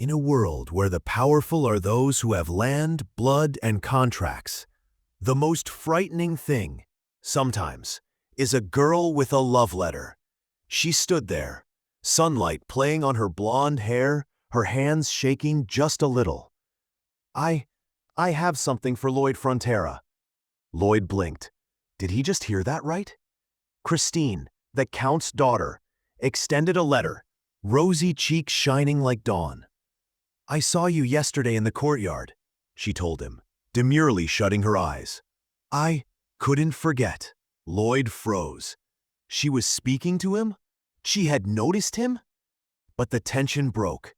In a world where the powerful are those who have land, blood, and contracts, the most frightening thing, sometimes, is a girl with a love letter. She stood there, sunlight playing on her blonde hair, her hands shaking just a little. I have something for Lloyd Frontera. Lloyd blinked. Did he just hear that right? Christine, the Count's daughter, extended a letter, rosy cheeks shining like dawn. I saw you yesterday in the courtyard, she told him, demurely shutting her eyes. I couldn't forget. Lloyd froze. She was speaking to him? She had noticed him? But the tension broke.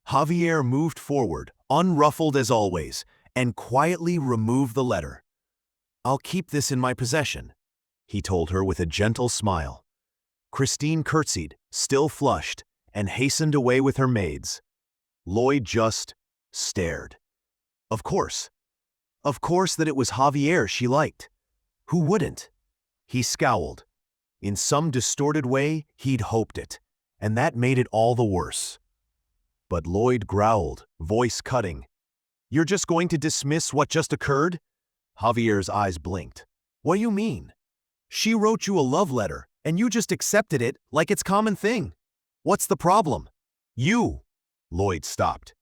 Javier moved forward, unruffled as always, and quietly removed the letter. I'll keep this in my possession, he told her with a gentle smile. Christine curtsied, still flushed, and hastened away with her maids. Lloyd just stared. Of course that it was Javier she liked. Who wouldn't? He scowled. In some distorted way, he'd hoped it, and that made it all the worse. But Lloyd growled, voice cutting. You're just going to dismiss what just occurred? Javier's eyes blinked. What do you mean? She wrote you a love letter, and you just accepted it like it's common thing. What's the problem? You. Lloyd stopped.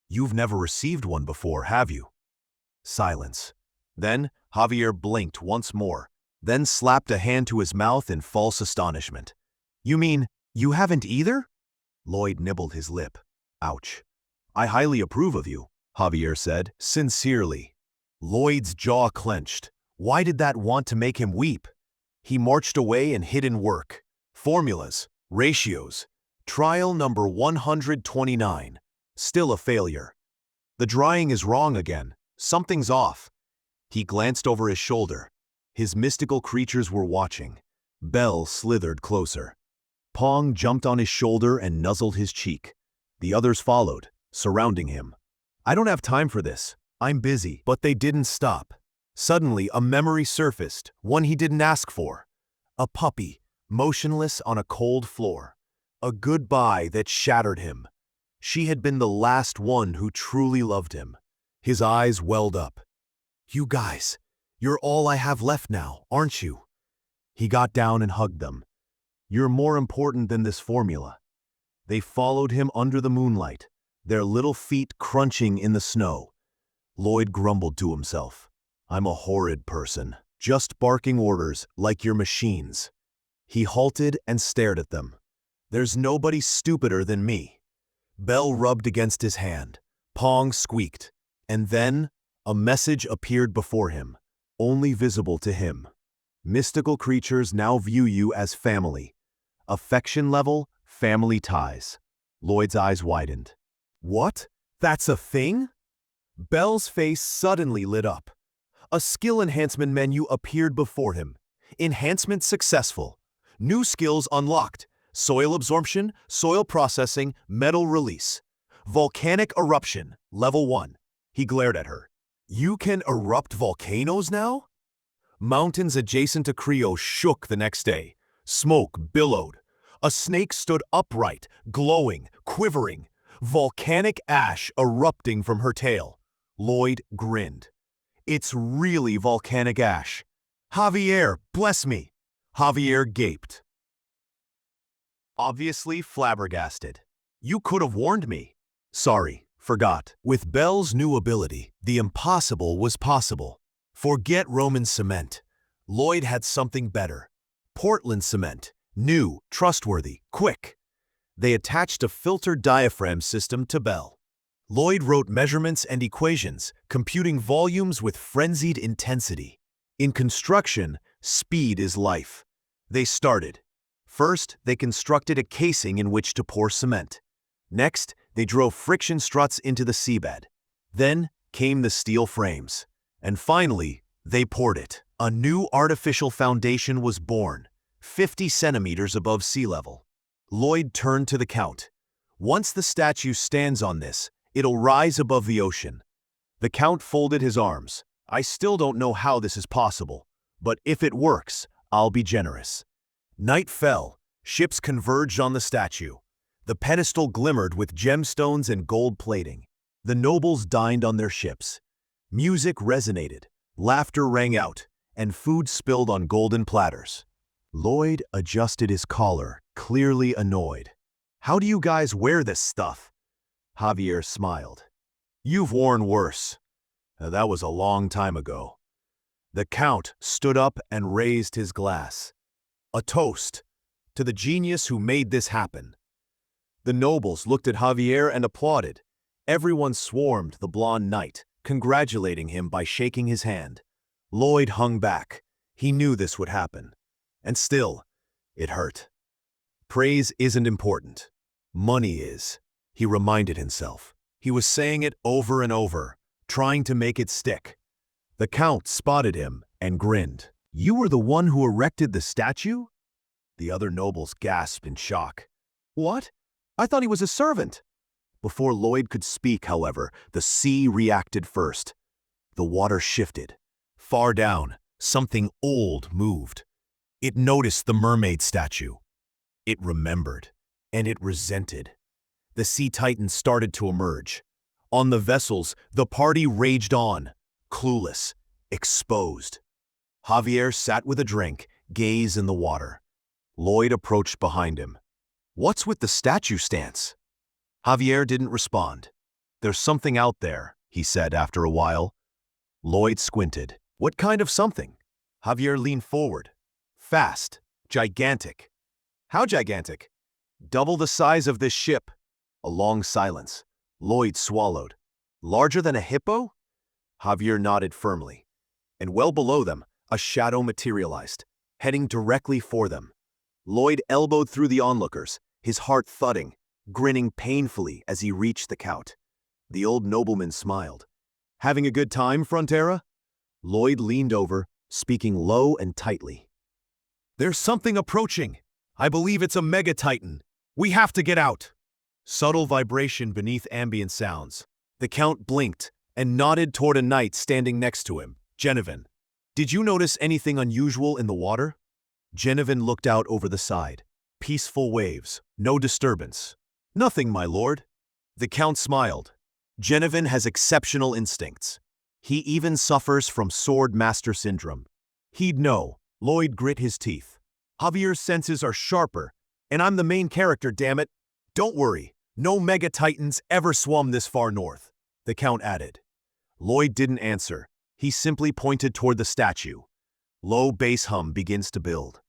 You've never received one before, have you? Silence. Then Javier blinked once more, then slapped a hand to his mouth in false astonishment. You mean you haven't either? Lloyd nibbled his lip. Ouch. I highly approve of you, Javier said, sincerely. Lloyd's jaw clenched. Why did that want to make him weep? He marched away and hid in work. Formulas, ratios. Trial number 129. Still a failure. The drawing is wrong again. Something's off. He glanced over his shoulder. His mystical creatures were watching. Belle slithered closer. Pong jumped on his shoulder and nuzzled his cheek. The others followed, surrounding him. I don't have time for this. I'm busy. But they didn't stop. Suddenly, a memory surfaced, one he didn't ask for. A puppy, motionless on a cold floor. A goodbye that shattered him. She had been the last one who truly loved him. His eyes welled up. You guys, you're all I have left now, aren't you? He got down and hugged them. You're more important than this formula. They followed him under the moonlight, their little feet crunching in the snow. Lloyd grumbled to himself. I'm a horrid person, just barking orders like your machines. He halted and stared at them. There's nobody stupider than me. Belle rubbed against his hand. Pong squeaked. And then, a message appeared before him, only visible to him. Mystical creatures now view you as family. Affection level, family ties. Lloyd's eyes widened. What? That's a thing? Belle's face suddenly lit up. A skill enhancement menu appeared before him. Enhancement successful. New skills unlocked. Soil absorption, soil processing, metal release. Volcanic eruption, level 1. He glared at her. You can erupt volcanoes now? Mountains adjacent to Creo shook the next day. Smoke billowed. A snake stood upright, glowing, quivering. Volcanic ash erupting from her tail. Lloyd grinned. It's really volcanic ash. Javier, bless me. Javier gaped. Obviously flabbergasted. You could have warned me. Sorry, forgot. With Belle's new ability, the impossible was possible. Forget Roman cement. Lloyd had something better. Portland cement. New, trustworthy, quick. They attached a filtered diaphragm system to Belle. Lloyd wrote measurements and equations, computing volumes with frenzied intensity. In construction, speed is life. They started. First, they constructed a casing in which to pour cement. Next, they drove friction struts into the seabed. Then came the steel frames. And finally, they poured it. A new artificial foundation was born, 50 centimeters above sea level. Lloyd turned to the Count. Once the statue stands on this, it'll rise above the ocean. The Count folded his arms. I still don't know how this is possible, but if it works, I'll be generous. Night fell. Ships converged on the statue. The pedestal glimmered with gemstones and gold plating. The nobles dined on their ships. Music resonated, laughter rang out, and food spilled on golden platters. Lloyd adjusted his collar, clearly annoyed. "How do you guys wear this stuff?" Javier smiled. "You've worn worse." "That was a long time ago." The Count stood up and raised his glass. "A toast to the genius who made this happen." The nobles looked at Javier and applauded. Everyone swarmed the blonde knight, congratulating him by shaking his hand. Lloyd hung back. He knew this would happen. And still, it hurt. Praise isn't important. Money is, he reminded himself. He was saying it over and over, trying to make it stick. The Count spotted him and grinned. "You were the one who erected the statue?" The other nobles gasped in shock. "What? I thought he was a servant." Before Lloyd could speak, however, the sea reacted first. The water shifted. Far down, something old moved. It noticed the mermaid statue. It remembered, and it resented. The sea titans started to emerge. On the vessels, the party raged on, clueless, exposed. Javier sat with a drink, gaze in the water. Lloyd approached behind him. "What's with the statue stance?" Javier didn't respond. "There's something out there," he said after a while. Lloyd squinted. "What kind of something?" Javier leaned forward. "Fast. Gigantic." "How gigantic?" "Double the size of this ship." A long silence. Lloyd swallowed. "Larger than a hippo?" Javier nodded firmly. And well below them, a shadow materialized, heading directly for them. Lloyd elbowed through the onlookers, his heart thudding, grinning painfully as he reached the Count. The old nobleman smiled. "Having a good time, Frontera?" Lloyd leaned over, speaking low and tightly. "There's something approaching. I believe it's a mega-titan. We have to get out." Subtle vibration beneath ambient sounds. The Count blinked and nodded toward a knight standing next to him, Genevieve. "Did you notice anything unusual in the water?" Genevieve looked out over the side. Peaceful waves, no disturbance. "Nothing, my lord." The Count smiled. "Genevieve has exceptional instincts. He even suffers from sword master syndrome." "He'd know." Lloyd grit his teeth. "Javier's senses are sharper, and I'm the main character, damn it." "Don't worry, no mega-titans ever swum this far north," the Count added. Lloyd didn't answer. He simply pointed toward the statue. Low bass hum begins to build.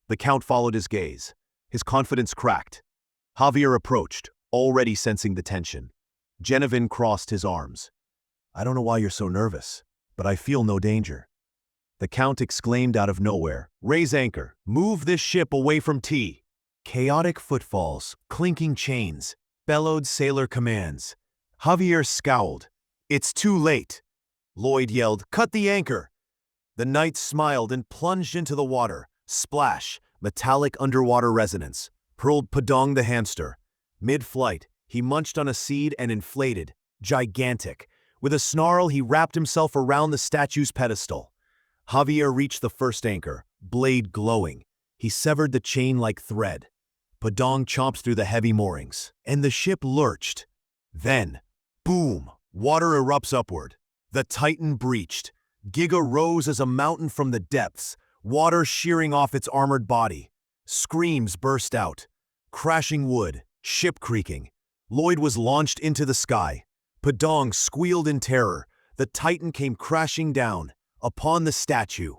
The Count followed his gaze. His confidence cracked. Javier approached, already sensing the tension. Genevieve crossed his arms. "I don't know why you're so nervous, but I feel no danger." The Count exclaimed out of nowhere, "Raise anchor! Move this ship away from T!" Chaotic footfalls, clinking chains, bellowed sailor commands. Javier scowled. "It's too late!" Lloyd yelled, "Cut the anchor!" The knight smiled and plunged into the water. Splash, metallic underwater resonance, purled Padong the hamster. Mid-flight, he munched on a seed and inflated, gigantic. With a snarl, he wrapped himself around the statue's pedestal. Javier reached the first anchor, blade glowing. He severed the chain like thread. Padong chomped through the heavy moorings, and the ship lurched. Then, boom, water erupts upward. The Titan breached. Giga rose as a mountain from the depths, water shearing off its armored body. Screams burst out. Crashing wood, ship creaking. Lloyd was launched into the sky. Padong squealed in terror. The Titan came crashing down, upon the statue.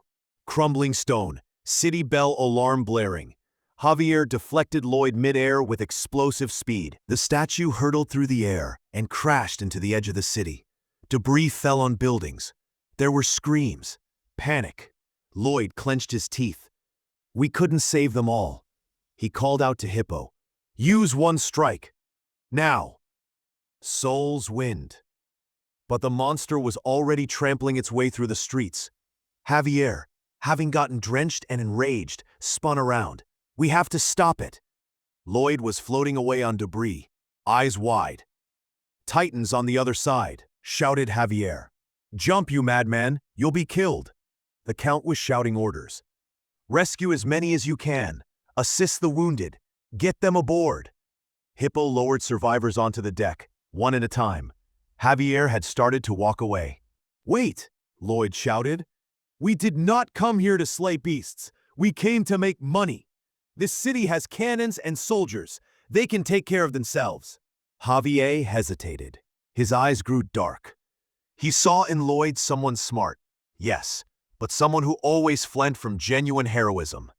Crumbling stone, city bell alarm blaring. Javier deflected Lloyd midair with explosive speed. The statue hurtled through the air and crashed into the edge of the city. Debris fell on buildings. There were screams, panic. Lloyd clenched his teeth. We couldn't save them all. He called out to Hippo. Use one strike. Now. Soul's wind. But the monster was already trampling its way through the streets. Javier, having gotten drenched and enraged, spun around. We have to stop it. Lloyd was floating away on debris, eyes wide. Titans on the other side, shouted Javier. Jump, you madman, you'll be killed. The Count was shouting orders. Rescue as many as you can. Assist the wounded. Get them aboard. Hippo lowered survivors onto the deck, one at a time. Javier had started to walk away. "Wait!" Lloyd shouted. "We did not come here to slay beasts. We came to make money. This city has cannons and soldiers. They can take care of themselves." Javier hesitated. His eyes grew dark. He saw in Lloyd someone smart, yes, but someone who always fled from genuine heroism.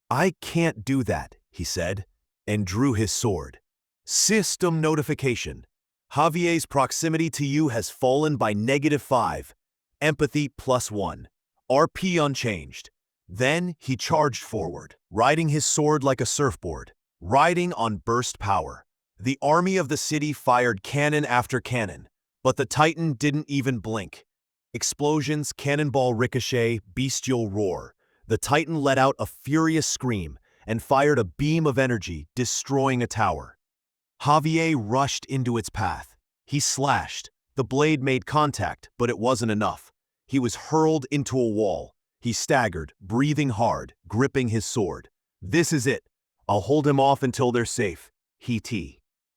"I can't do that," he said, and drew his sword. System notification. Javier's proximity to you has fallen by -5. Empathy +1. RP unchanged. Then he charged forward, riding his sword like a surfboard, riding on burst power. The army of the city fired cannon after cannon, but the Titan didn't even blink. Explosions, cannonball ricochet, bestial roar. The Titan let out a furious scream and fired a beam of energy, destroying a tower. Javier rushed into its path. He slashed. The blade made contact, but it wasn't enough. He was hurled into a wall. He staggered, breathing hard, gripping his sword. "This is it. I'll hold him off until they're safe."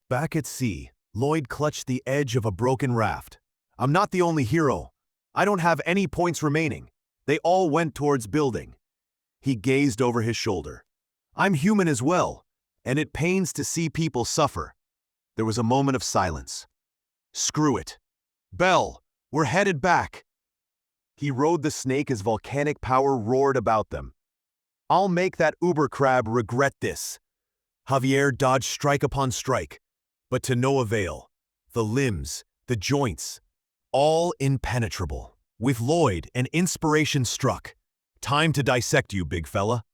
Back at sea, Lloyd clutched the edge of a broken raft. "I'm not the only hero. I don't have any points remaining. They all went towards building." He gazed over his shoulder. "I'm human as well, and it pains to see people suffer." There was a moment of silence. "Screw it. Bell, we're headed back." He rode the snake as volcanic power roared about them. "I'll make that uber crab regret this." Javier dodged strike upon strike, but to no avail. The limbs, the joints, all impenetrable. With Lloyd, an inspiration struck. "Time to dissect you, big fella."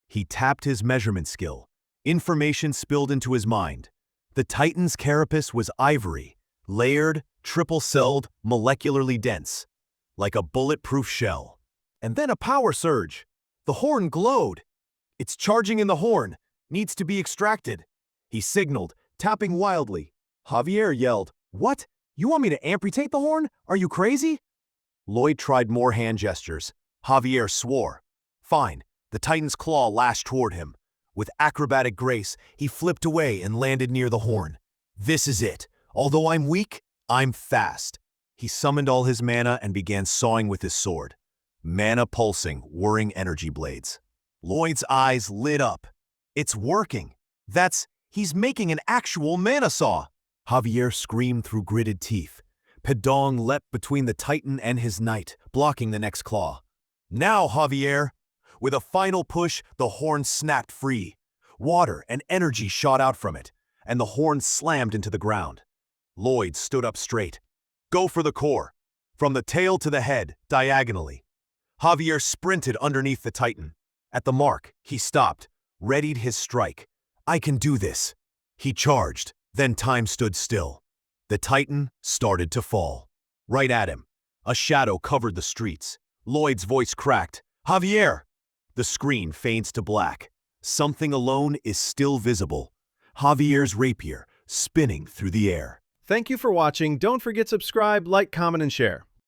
He tapped his measurement skill. Information spilled into his mind. The Titan's carapace was ivory, layered, triple-celled, molecularly dense, like a bulletproof shell. And then a power surge. The horn glowed. "It's charging in the horn. Needs to be extracted." He signaled, tapping wildly. Javier yelled, "What? You want me to amputate the horn? Are you crazy?" Lloyd tried more hand gestures. Javier swore. "Fine." The Titan's claw lashed toward him. With acrobatic grace, he flipped away and landed near the horn. "This is it. Although I'm weak, I'm fast." He summoned all his mana and began sawing with his sword. Mana pulsing, whirring energy blades. Lloyd's eyes lit up. "It's working. He's making an actual mana saw." Javier screamed through gritted teeth. Pedong leapt between the Titan and his knight, blocking the next claw. "Now, Javier!" With a final push, the horn snapped free. Water and energy shot out from it, and the horn slammed into the ground. Lloyd stood up straight. "Go for the core." From the tail to the head, diagonally. Javier sprinted underneath the Titan. At the mark, he stopped, readied his strike. "I can do this." He charged, then time stood still. The Titan started to fall. Right at him. A shadow covered the streets. Lloyd's voice cracked. "Javier!" The screen fades to black. Something alone is still visible. Javier's rapier, spinning through the air. Thank you for watching. Don't forget to subscribe, like, comment, and share.